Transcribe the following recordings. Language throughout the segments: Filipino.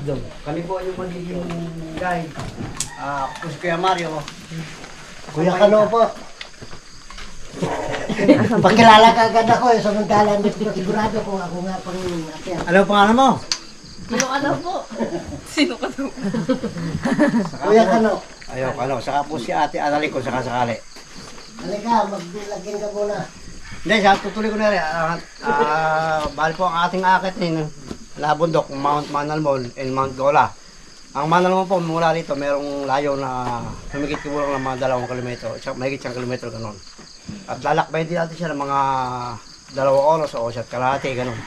Nandun. Kami po yung magiging guide. Po si Kuya Mario. Kuya Kano po. Pagkilala ka agad ako eh, samantala hindi ko sigurado kung ako nga pang akyat. Ano pangalan mo? Sino ka daw po? Sino ka daw? Kuya Kano. Ayaw, ano. Saka po si Ate Anali ko saka sakali. Halika, magbilagin ka muna. Hindi, siya tutuloy ko na rin. Bali po ang ating akit ni Labundok, Mount Manalmon and Mount Gola. Ang Manalmon po mula rito, merong layo na humigit kulang ng mga 2 kilometro. Mahigit 1 kilometro ganon. At lalakbayin din natin siya ng mga 2 oras o 1 kalahati, ganon.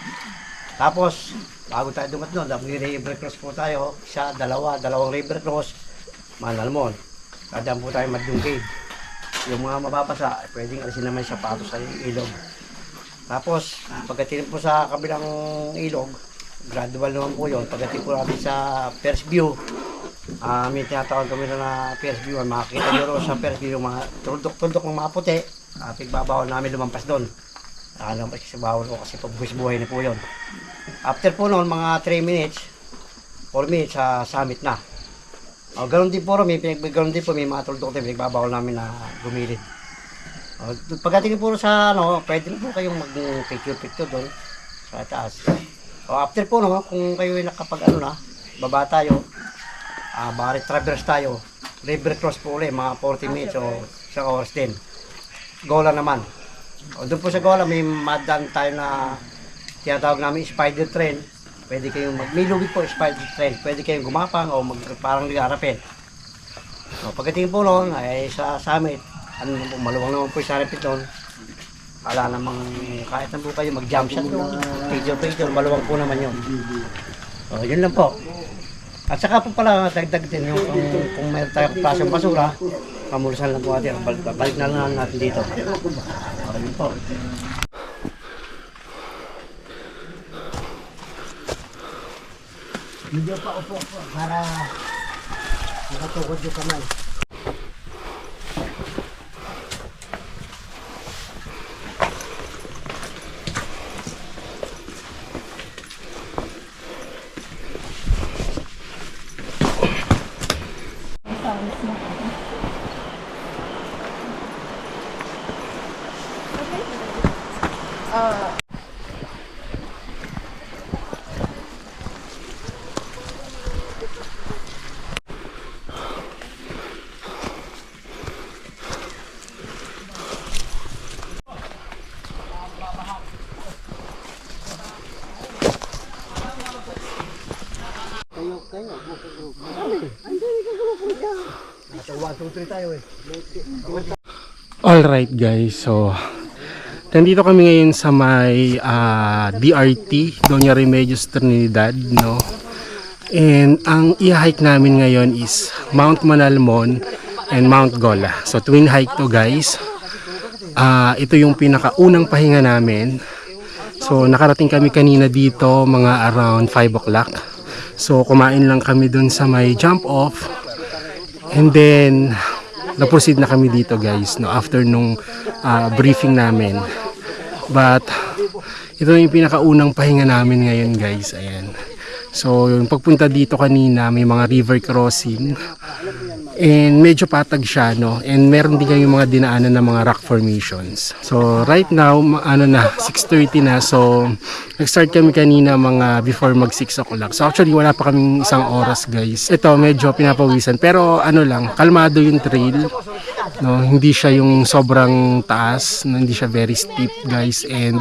Tapos, bago tayo dumat doon, river cross po tayo. Isa, 2 river cross, Manalmon. Tadaan po tayo Madungkid. Yung mga mababasa, pwedeng alisin naman siya pato sa ilog. Tapos, pagdating po sa kabilang ilog, gradual naman po yun. Pagdating po natin sa first view, may tinatawag kami na first view. Makikita nyo rin sa first view yung mga tuldok-tuldok ng mga puti. Pigbabawal namin lumampas doon. Lumampas sa bawal ko kasi pagbuhay na po yun. After po noon, mga 3 minutes, 4 minutes, sa summit na. Ganon din po may mga tuldok tayo, pinagbabawal namin na gumilid. Pagdating po sa pwede na po kayong mag-picture doon sa taas. After po kung kayo ay nakapag baba tayo, bari traverse tayo, river cross po ulit, mga 40 minutes o 1 oras din. Gola naman. Doon po sa Gola, may madaan tayo na tinatawag namin spider trail. Pwede kayong may lubid po, spider trail. Pwede kayong gumapang o parang ligarapin. Pagdating po noon, ay sa summit, maluwang naman po yung sarapit noon. Wala namang kahit na po kayo mag-jump shot doon. Picture, maluwang po naman yun. Yun lang po. At saka po pala, dagdag din yung kung mayroon tayong klaseng basura, pamulusan lang po natin. Balik na lang natin dito. Yun po. Medyo pa upo po para makatukod yung kamay. Alright guys, so nandito kami ngayon sa may DRT, Doña Remedios Trinidad, no? And ang i-hike namin ngayon is Mount Manalmon and Mount Gola. So twin hike to guys. Ito yung pinakaunang pahinga namin. So nakarating kami kanina dito mga around 5 o'clock. So kumain lang kami dun sa may jump off. And then na-proceed na kami dito guys, no, after nung briefing namin. But ito na yung pinakaunang pahinga namin ngayon guys. Ayan. So yung pagpunta dito kanina, may mga river crossing and medyo patag siya, no, and meron din yung mga dinaanan ng mga rock formations. So right now 6:30 na, so nag-start kami kanina mga before mag 6 o'clock. So actually wala pa kaming 1 oras guys. Ito medyo pinapawisan pero lang, kalmado yung trail, no, hindi siya yung sobrang taas, no, hindi siya very steep guys, and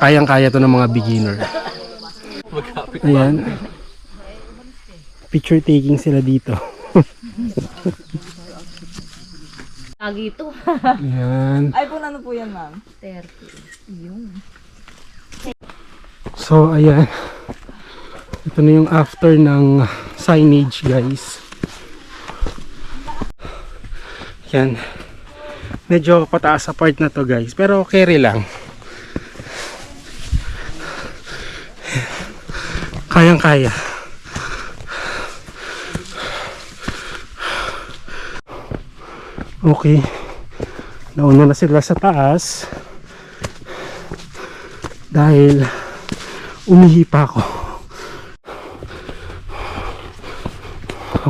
kayang-kaya to ng mga beginner. Ayan, picture taking sila dito. Lagi ito. Ayan. iPhone ano po yan, ma'am? 30. Yung. So ayan, ito na yung after ng signage guys. Yan, medyo pataas sa part na to guys, pero carry lang, kayang kaya. Okay, nauna na sila sa taas dahil umihi pa ako.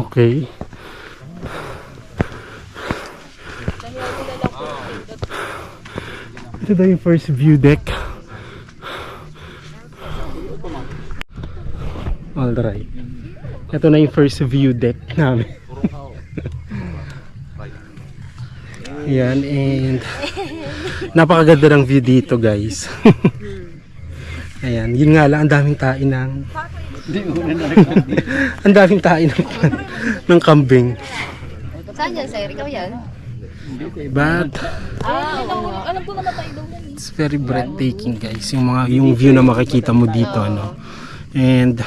Okay. Ito daw yung first view deck. Alright. Ito na yung first view deck namin. Yan, and napakaganda ng view dito, guys. Ayan, yun nga lang, ang daming tain ng ang daming tain ng kambing. Saan yan, sir? Ikaw yan? But Alam ko namatay daw yan. it's very breathtaking, guys. Yung view na makikita mo dito, ano. And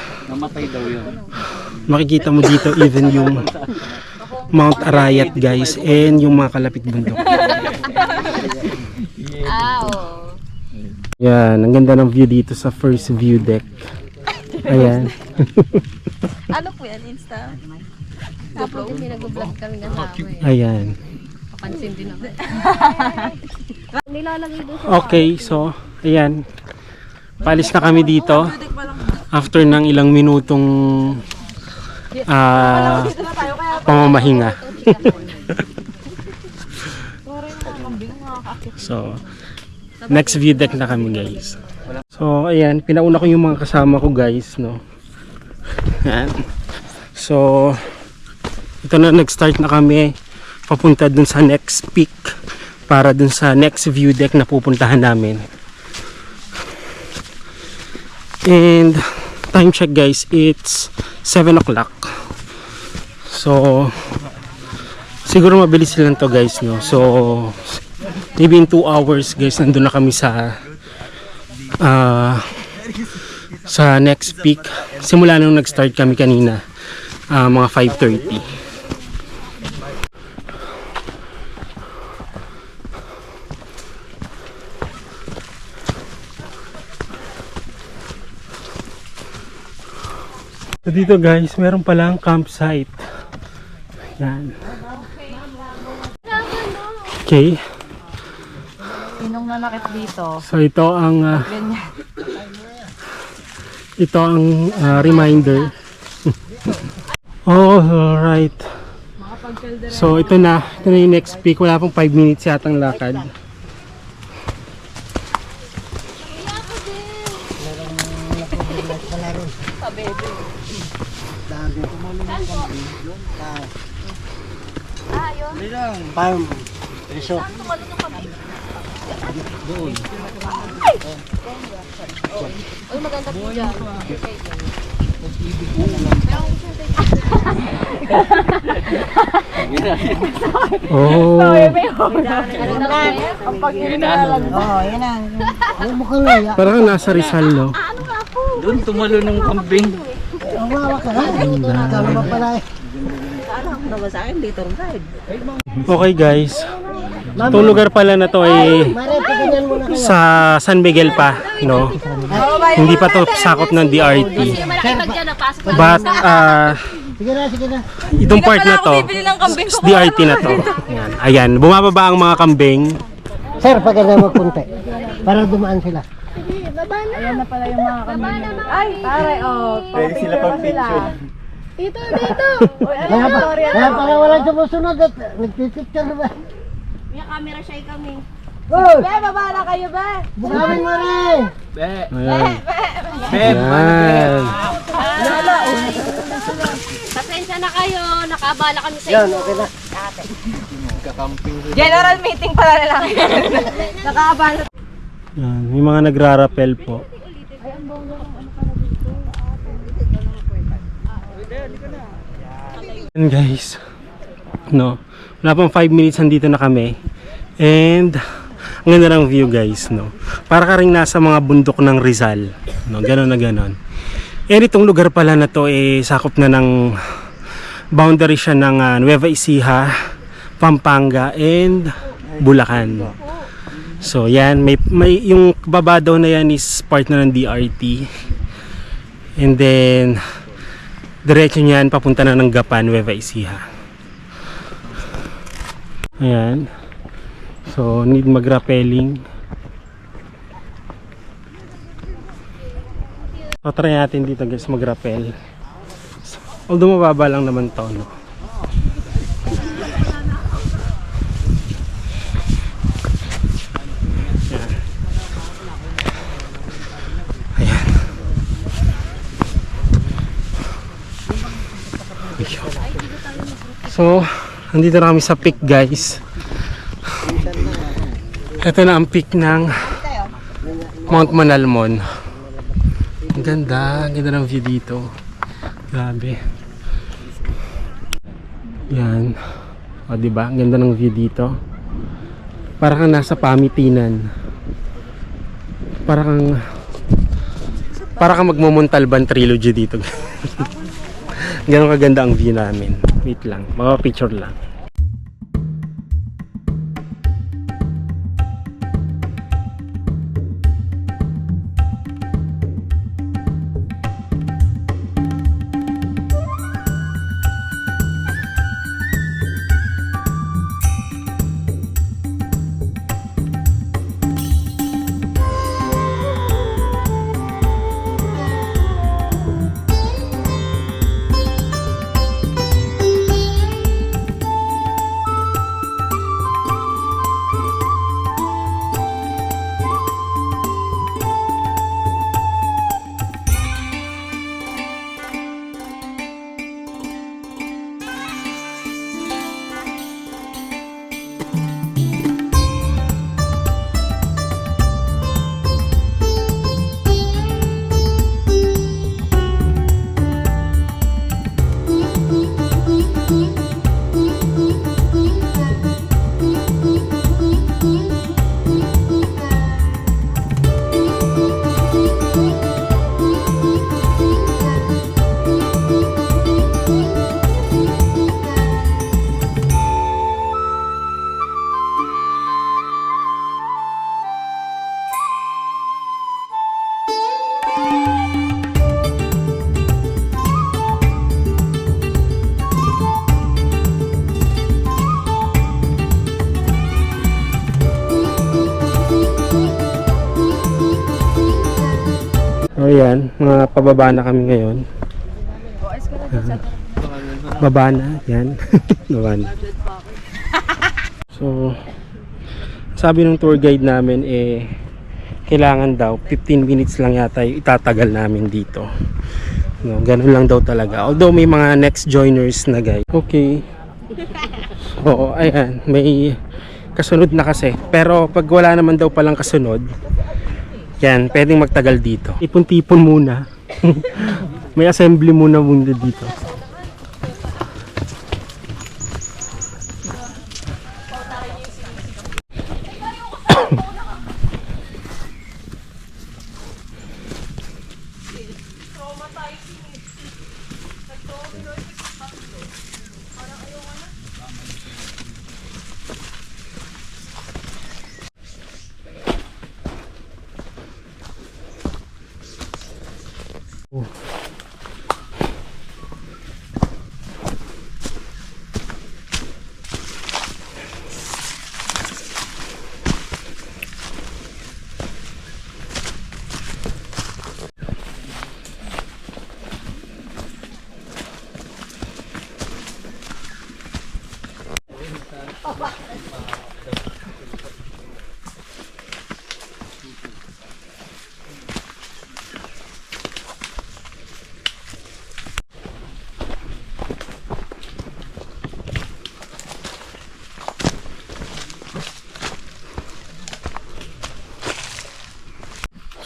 makikita mo dito even yung Mount Arayat, guys, and yung mga kalapit bundok. Oo. Yan, ang ganda ng view dito sa first view deck. Ayan. Ano po yan, Insta? Tapos kasi nag-vlog kami ng tao eh. Ayan. Papansin din ako. Nilalagay doon sa Okay, so ayan. Palis na kami dito after ng ilang minutong pamamahinga. So next view deck na kami, guys. So ayan, pinauna ko yung mga kasama ko, guys, no. Ayan. So ito na, nag-start na kami papunta dun sa next peak para dun sa next view deck na pupuntahan namin. And time check, guys, it's 7 o'clock. So siguro mabilis lang to, guys, no. So maybe in 2 hours, guys, nandun na kami sa next peak. Simula nung nag-start kami kanina, mga 5:30. So dito, guys, meron palang campsite. Yan. Okay. Sinong nanakit dito? So ito ang reminder. Oh, alright. So ito na yung next peak. Wala pong 5 minutes yatang lakad. Farm. Resort. Uy, maganda po dyan. Oh. Ang pag-inalan. Oo, yan na. Yung mukhang laya. Parang nasa Rizal, no? Doon tumalo ng kambing. Ang wawa ka na. Tama ba pala eh. Okay, guys. Itong lugar pala na to ay Mare, paganyan mo na kayo. sa San Miguel pa, no? Hindi pa to sakop ng DRT. Malaki dyan, napasok na. But Sige na, sige na. itong part na to, DRT na to. Ayan, ayan, bumababa ang mga kambing. Sir, paganyan mo kunti. Para dumaan sila. Ayan na pala yung mga kanina. Ay, taray, oh. Pwede sila pag-picture. Dito. Kaya pala walang sumusunod at nagpipicture na ba? May camera siya kami. Oh! Be, baba na kayo, be. Bukawin mo rin! Ayan. Ayan. Pasensya na kayo. Nakabala kami sa Yan, inyo. okay na. General meeting pala lang. Nakabala. Ayan, may mga nagrarapel po. And guys, no, wala pang 5 minutes nandito na kami. And ang ganda ng view, guys, no. Para ka rin nasa mga bundok ng Rizal, no, gano'n na gano'n. And itong lugar pala na to sakop na ng boundary siya ng Nueva Ecija, Pampanga and Bulacan. So yan, may yung baba daw na yan is part na ng DRT. And then diretso niyan papunta na ng Gapan, Nueva Ecija. Ayan. So need mag-rappelling. So try natin dito, guys, mag-rappel. Although mababa lang naman to, no. So, nandito na kami sa peak guys. Ito na ang peak ng Mount Manalmon. Ang ganda ng view dito. Grabe. Yan. O diba? Ang ganda ng view dito. Para kang nasa Pamitinan. Para kang magmumuntalban trilogy dito. Ganun kaganda ang view namin. Wait lang. Mga picture lang. O yan, mga pababa na kami ngayon. Baba na, yan. Baba na. So, sabi ng tour guide namin kailangan daw 15 minutes lang yata yung itatagal namin dito. No, ganun lang daw talaga. Although may mga next joiners na guys. Okay. So, ayan, may kasunod na kasi. Pero pag wala naman daw palang kasunod, yan, pwedeng magtagal dito. Tipon-tipon muna. May assembly muna dito.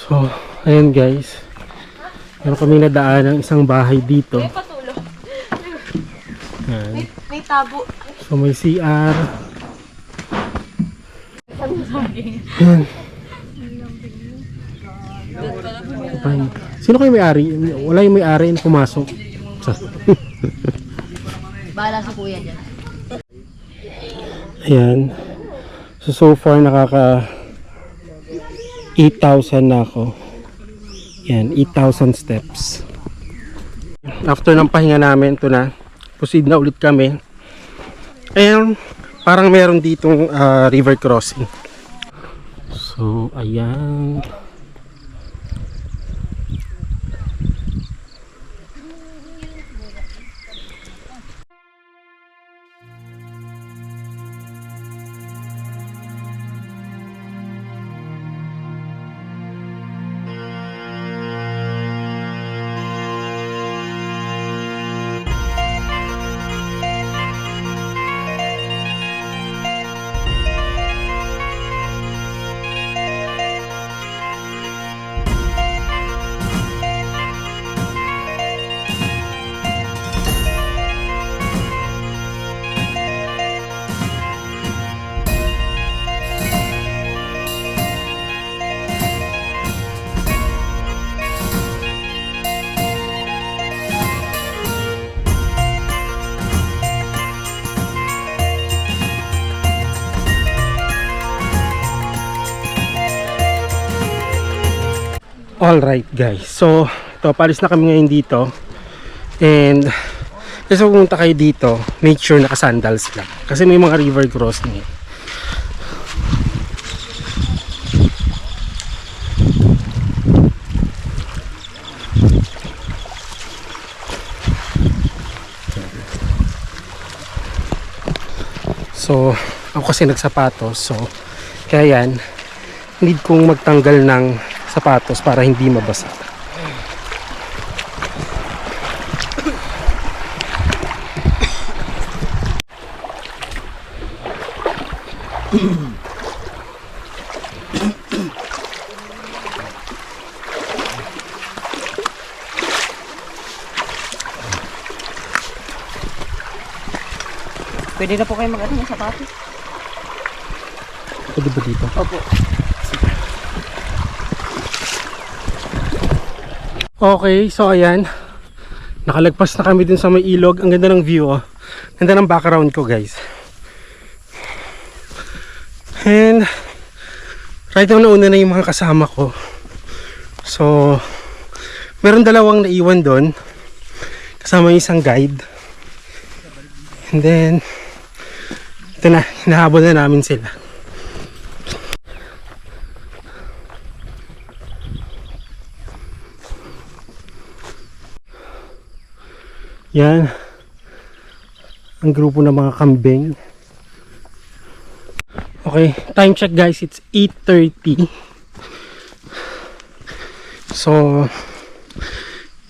So, ayan guys. Meron kami nadaan ng isang bahay dito. May patulo. Ayan. May tabo. So, may CR. Ayan. Ayan. Sino kayo may-ari? Wala yung may-ari na pumasok. Bahala sa kuya dyan. Ayan. So far nakaka 8,000 na ako. Yan, 8,000 steps. After ng pahinga namin, ito na. Proceed na ulit kami. Ayan, parang meron ditong river crossing. So, ayan. Alright guys, so ito, palis na kami ngayon dito. And kasi kung pumunta kayo dito, make sure naka-sandals lang. Kasi may mga river crossing eh. So, ako kasi nagsapatos. So, kaya yan, need kong magtanggal ng sapatos para hindi mabasa. Pwede na po kayo mag-ano ng sapatos? Pwede ba dito? Opo. Okay, so ayan. Nakalagpas na kami dun sa may ilog. Ang ganda ng view, oh. Ganda ng background ko, guys. And right now nauna na yung mga kasama ko. So meron dalawang naiwan doon. Kasama yung isang guide. And then ito na, hinahabol na namin sila. Yan ang grupo ng mga kambing. Okay, time check guys, it's 8:30. So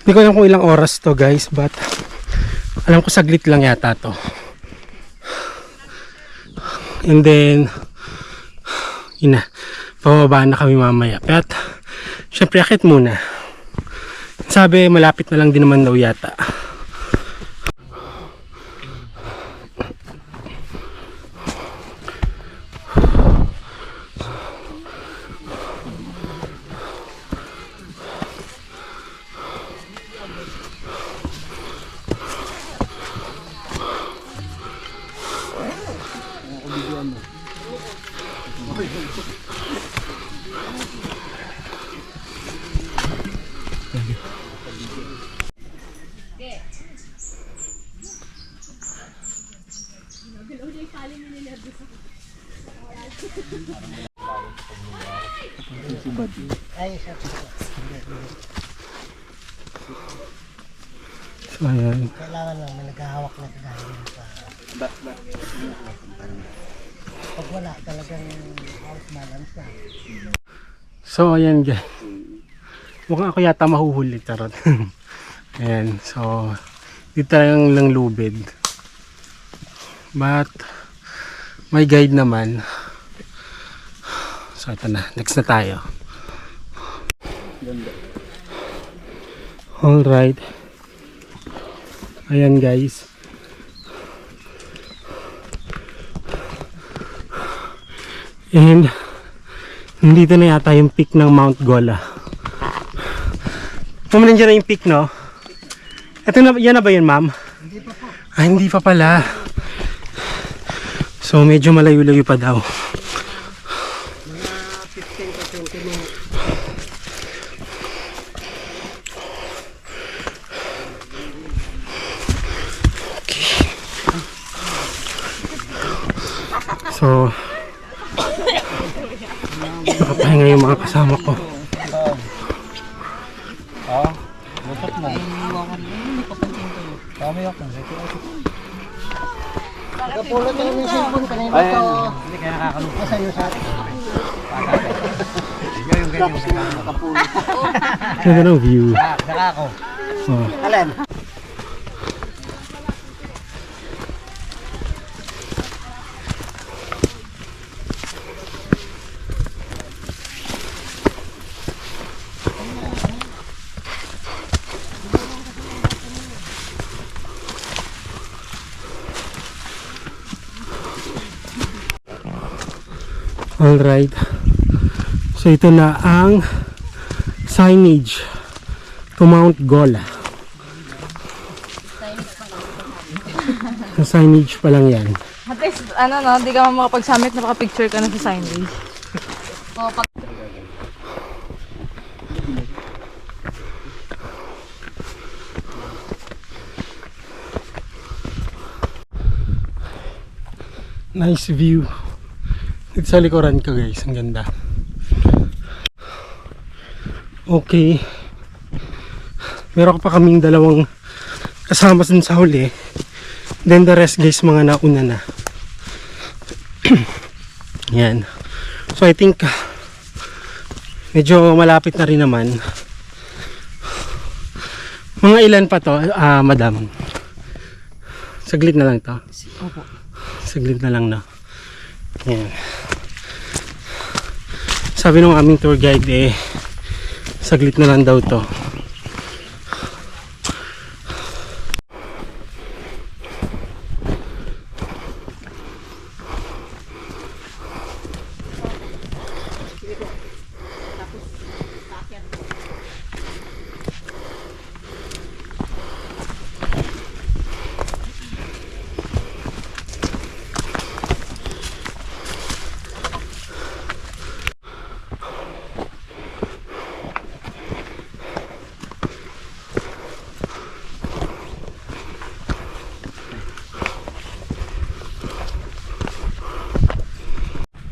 hindi ko alam kung ilang oras to guys, but alam ko saglit lang yata to. And then yun na, pababa na kami mamaya. But syempre akit muna. Sabi malapit na lang din naman daw yata. So ayan. Kailangan lang may naghahawak na kagaya sa... Pag wala, talagang out balance na. So ayan guys. Mukhang ako yata mahuhuli, charot. Ayan, so dito lang lubid. But may guide naman. So ito na, next na tayo. Alright. Ayan guys. And nandito na yata yung peak ng Mount Gola. Ma'am, nandiyan na yung peak, no? Ito na, yan na ba yun, ma'am? Hindi pa po. Ah, hindi pa pala. So medyo malayo-layo pa daw. Mga 15 to 20 minutes. So nakapahinga yung mga kasama ko. Kapulot na yung cellphone kanina to. Hindi kaya nakakalungkot. Nasa iyo sa atin. Yung ganyan mo sa nakapulot. Ganda ng view. Saka ako. Oh. Alin? Alright. So ito na ang signage to Mount Gola. Ang signage pa lang yan. At least, ano no, di ka makapag-summit na picture ka na sa signage. Nice view. Dito sa likuran ko guys, ang ganda. Okay. Meron pa kaming dalawang kasama dun sa huli. Then the rest guys, mga nauna na. Yan. So I think medyo malapit na rin naman. Mga ilan pa to, madam? Saglit na lang to. Saglit na lang na. Yan. Sabi ng aming tour guide saglit na lang daw to.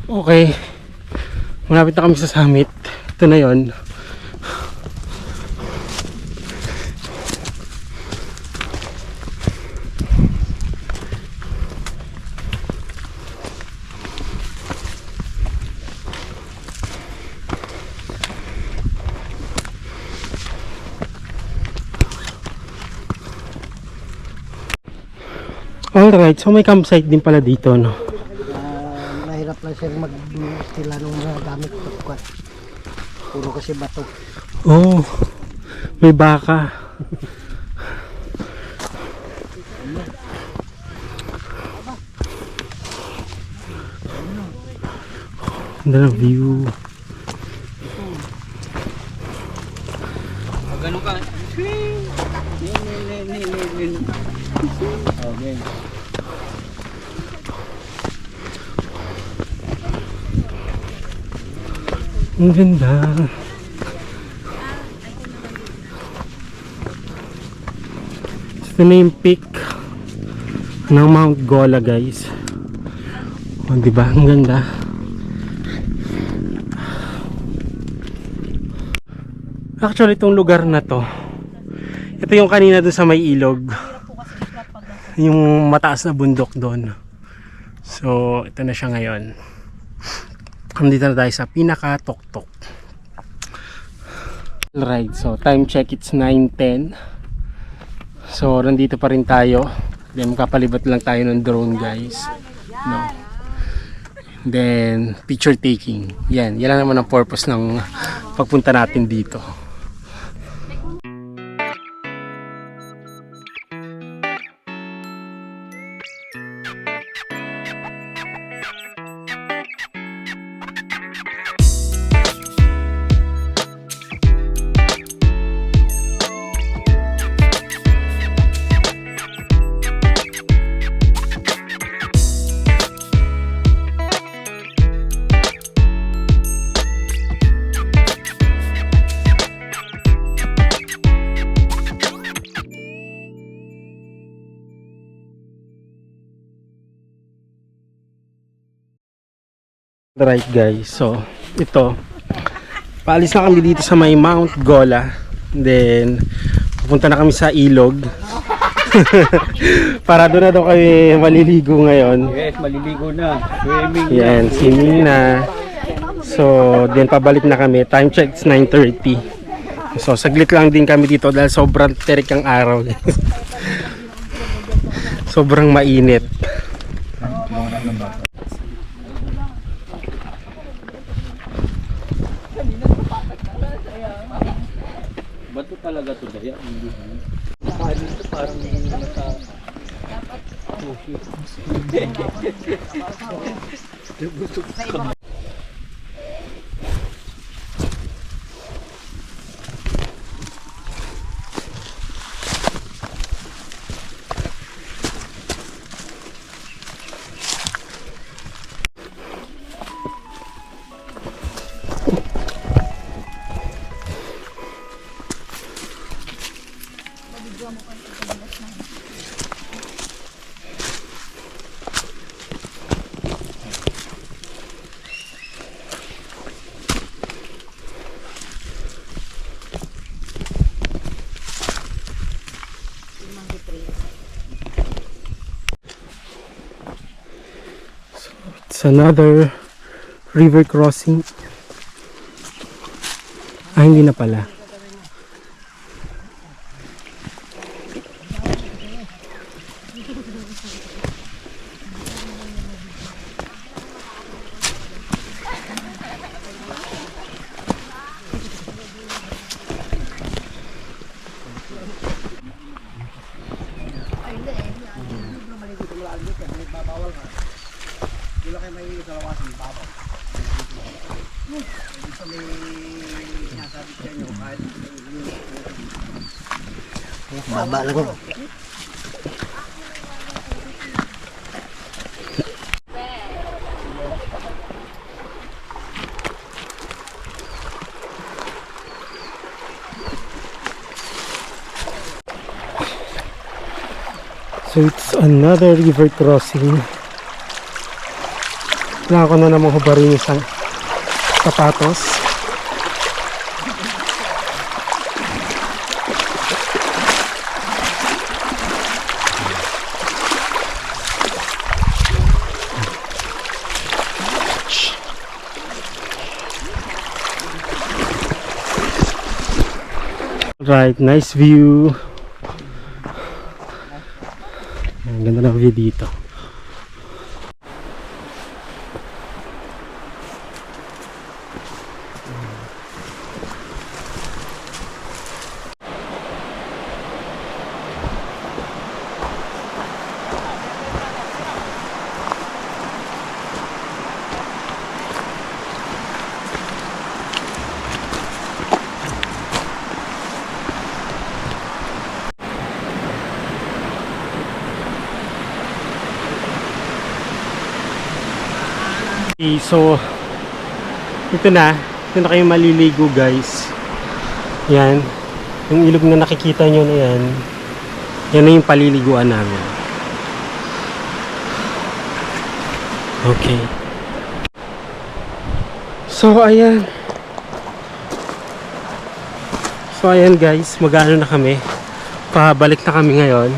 Okay, malapit na kami sa summit. Ito na yon. Alright, so may campsite din pala dito, no? Mahirap lang sir mag-stila ng mga gamit ko. Puro kasi bato. Oh, may baka. Ganda ng view. Ganun ka. Okay. Ang ganda. Ito na yung peak ng Mount Gola guys. O, diba? Ang ganda. Actually itong lugar na to, ito yung kanina doon sa may ilog, yung mataas na bundok doon. So ito na siya ngayon. Nandito na tayo sa pinaka-tuktok. Alright, so time check, it's 9:10. So nandito pa rin tayo. Then makapalibat lang tayo ng drone guys, no? Then picture taking. Yan lang naman ang purpose ng pagpunta natin dito. Right guys, so ito, paalis na kami dito sa may Mount Gola. Then pupunta na kami sa ilog. Para doon na daw kami maliligo ngayon. Yes, maliligo na. Swimming. Yan, swimming na. So then pabalik na kami. Time check, it's 9:30. So saglit lang din kami dito dahil sobrang terik ang araw. Sobrang mainit. Bato talaga to daya. Hindi. Dito parang nasa another river crossing. Hindi na pala. Baba lang. So it's another river crossing. Kailangan ko na namang hubarin yung sapatos. Right, nice view. Ang ganda ng view dito. Okay, so ito na kayo maliligo guys. Yan, yung ilog na nakikita nyo na yan, yan na yung paliliguan namin. Okay, so ayan guys, mag-ano na kami, pabalik na kami ngayon.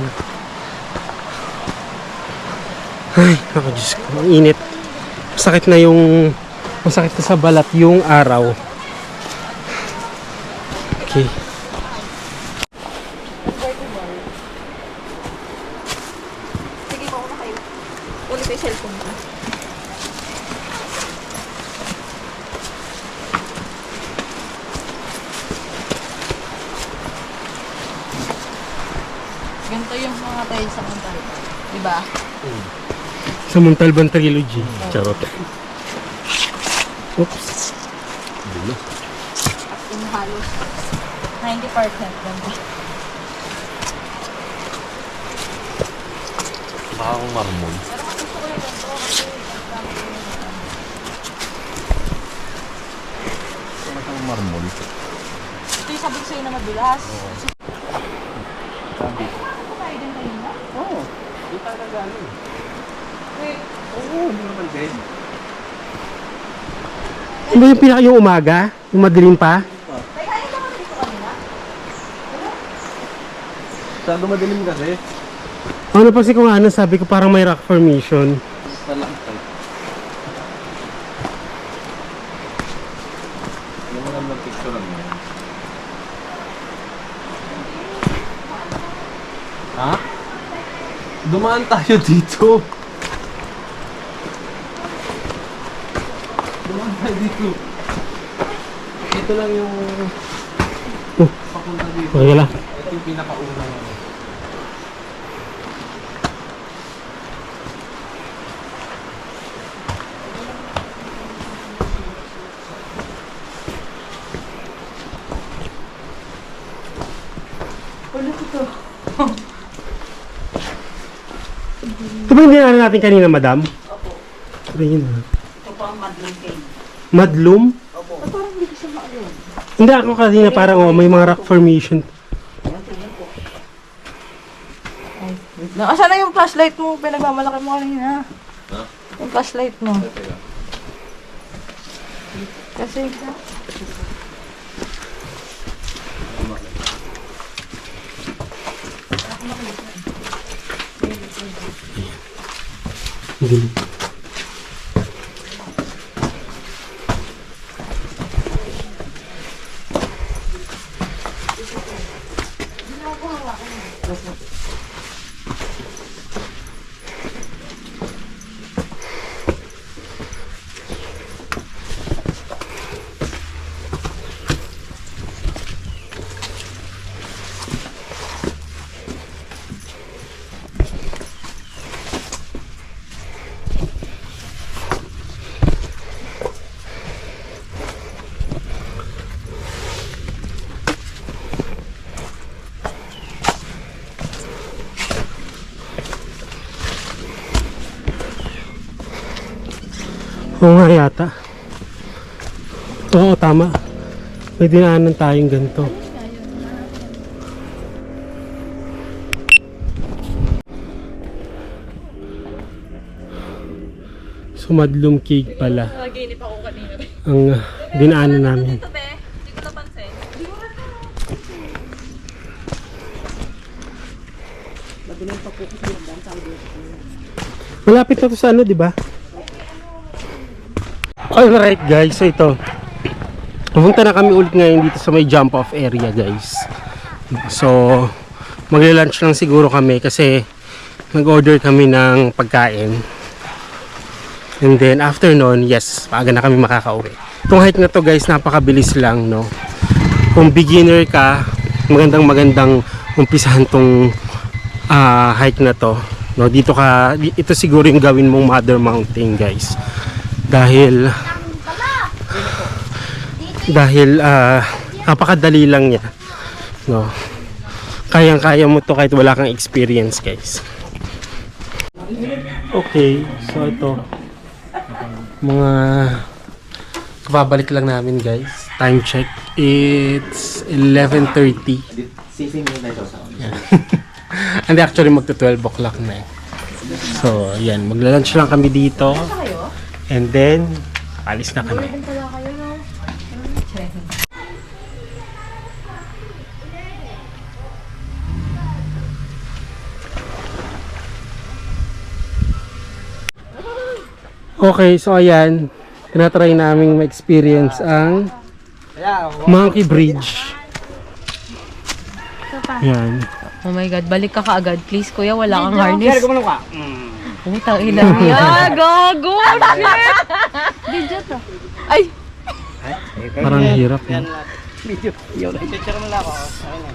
Ay, ako Diyos ko, ang init. Masakit na sa balat yung araw. Okay. Sige, mauna kayo. Ulit yung cellphone ko. Ganito yung mga tayo sa Montalban. Diba? Sa Montalban Trilogy. Charot. Oops. Yung halos 90% ganito. Baka akong marmol. Baka akong marmol. Ito yung sabi ko sa'yo na madulas. Sabi. Kumain din kayo na? Oo. Di tayo nagaling. Oo, hindi naman din. Ano ba yung umaga? Yung madilim pa? May kain ka ba dito kanina? Masyado madilim kasi. Ano pa si kung ano, sabi ko parang may rock formation. Basta lang tayo. Ano mo naman picture lang yan? Ha? Dumaan tayo dito. Dumaan tayo dito. Ito lang yung papunta dito. Okay lang. Ito yung pinakaunang ano. Ito ba hindi natin kanina, madam? Opo. Ito yun ha. Ito po ang madloom cave. Madloom? Opo. Parang hindi ko siya maalun. Hindi ako kanina parang may mga rock formation. Asan na yung flashlight mo? Pinagmamalaki mo kanina. Ha? Yung flashlight mo. Teka. Kasi Hindi. Oo nga yata. Oo, tama. May dinaanan tayong ganito. Sumadlum cake pala. Naginip ako kanina. Ang dinaanan namin. Ito be, hindi ko napansin. Malapit na to sa ano, di ba? Alright guys, so ito. Pumunta na kami ulit ngayon dito sa may jump off area guys. So, magla-lunch lang siguro kami kasi nag-order kami ng pagkain. And then after nun, yes, maaga na kami makakauwi. Itong hike na to guys, napakabilis lang, no? Kung beginner ka, magandang umpisahan tong hike na to. No, dito ka, ito siguro yung gawin mong Mother Mountain guys. Dahil napakadali lang niya. No. Kayang-kaya mo to kahit wala kang experience guys. Okay, so ito mga kababalik lang namin guys. Time check, it's 11:30. Sising mo na ito sa Yan. And actually magto 12 o'clock na. So yan, magla-lunch lang kami dito. And then alis na kami. Okay, so ayan, tinatry naming ma-experience ang Monkey Bridge. Yan. Oh my God, balik ka kaagad. Please, kuya, wala kang harness. Sir, gumano ka? Putang ina niya. Gago! Shit! Video to. Ay! Parang hirap. Yan No? lang. Video. Yun, i-check mo lang ako. Ayun na.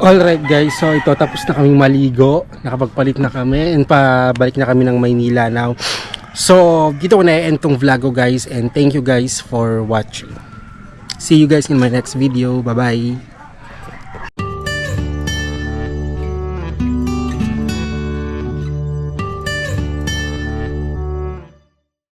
Alright guys, so ito tapos na kaming maligo, nakapagpalit na kami and pabalik na kami ng Maynila now. So dito ko na-end tong vlog ko guys, and thank you guys for watching. See you guys in my next video. Bye bye.